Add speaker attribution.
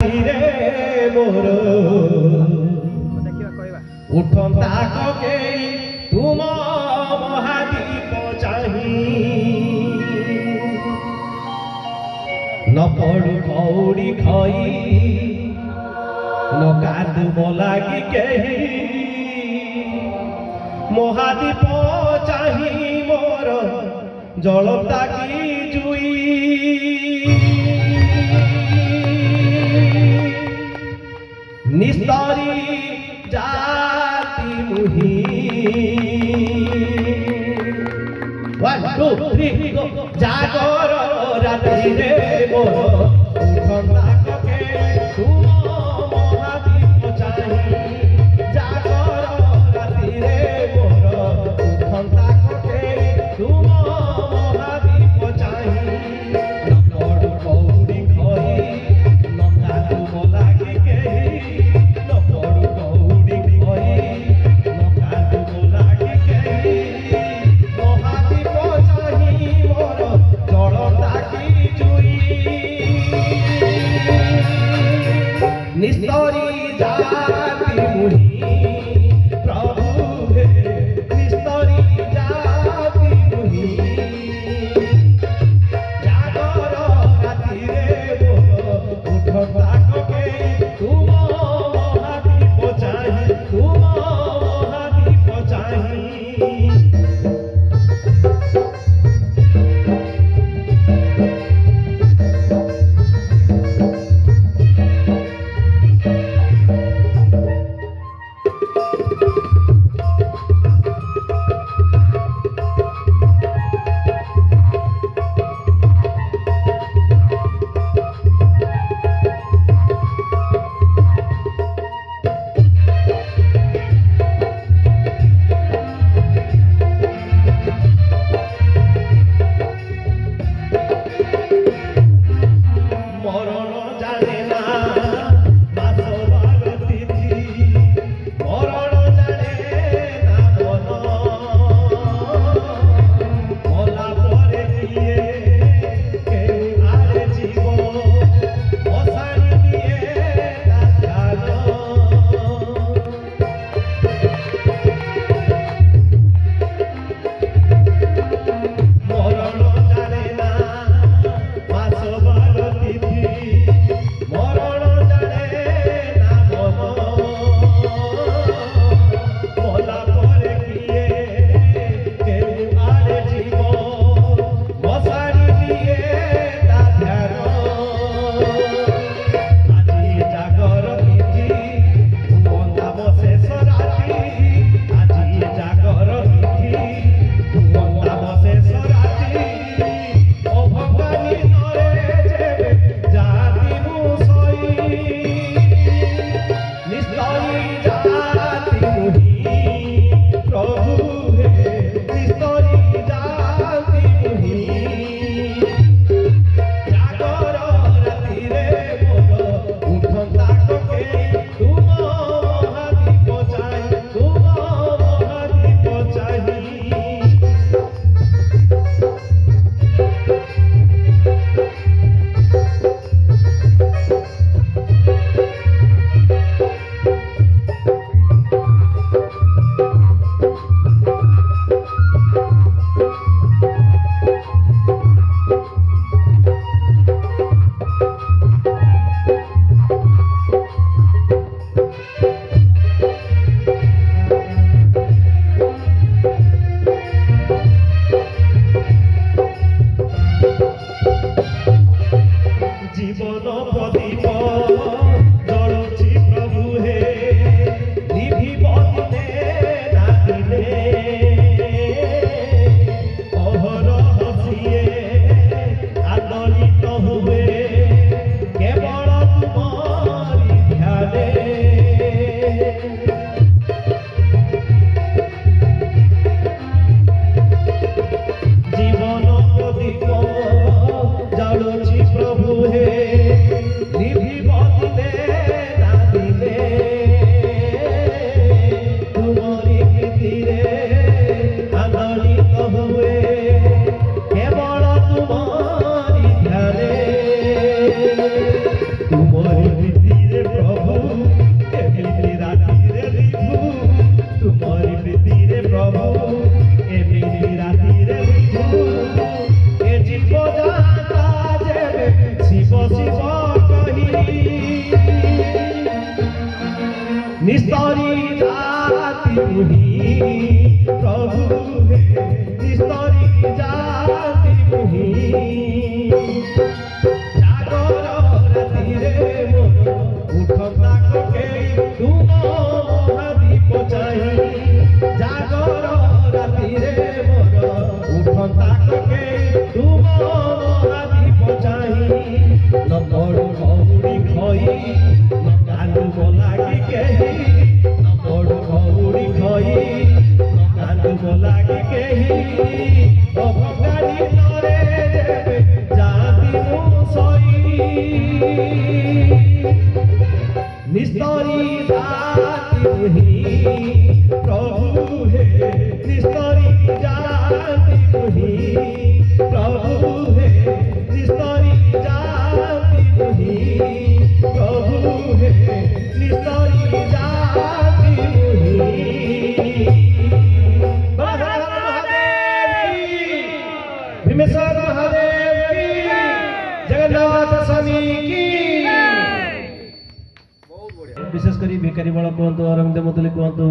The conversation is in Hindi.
Speaker 1: मोर उठंता के तुम महादीप चाही न पड़ू कौड़ी खई न कादुब लागी केही महादीप चाही मोर जलता की जुई निस्तरी जाति मुही 1 2 3 गो जागर राति रे मोर उठंता के तुम महादीप चाही जागर राति रे मोर उठंता के तुम महादीप चाही न पड़ू कौड़ी खई न कादुब लागी केही न पड़ू कौड़ी खई न कादुब लागी केही महादीप चाही मोर जलता की जुई निस्तरी जाति मुही प्रभु हे निस्तरी जाति मुही जागर राति रे मोर उठंता के तुम महादीप चाही तुम महादीप चाही प्रीतिरे प्रभु एमिति रातिरे रिभु तुमरी प्रीतिरे प्रभु एमिति रातिरे रिभु ए जीव जाता जेबे शिव शिव कही निस्तरी जाति मुहि प्रभु हे निस्तरी जाति मुहि जागर रातिरे मोर उठता कके तुम महादीप चाहि जागर रातिरे मोर उठता कके तुम महादीप चाहि न पड़ु कौड़ी खई न कालु बोलागी केही न पड़ु कौड़ी खई न कालु बोलागी केही अभंगानी तरे जेबे जाति मु सई निस्तरी जाति मुहि प्रभु हे निस्तरी जाति मुहि प्रभु हे निस्तरी जाति मुहि प्रभु हे निस्तरी जाति मुहि भीमेश्वर महादेव की जगन्नाथ स्वामी की विशेष करी भिखारी बल कहतु अरविंद मुदुली कहतु।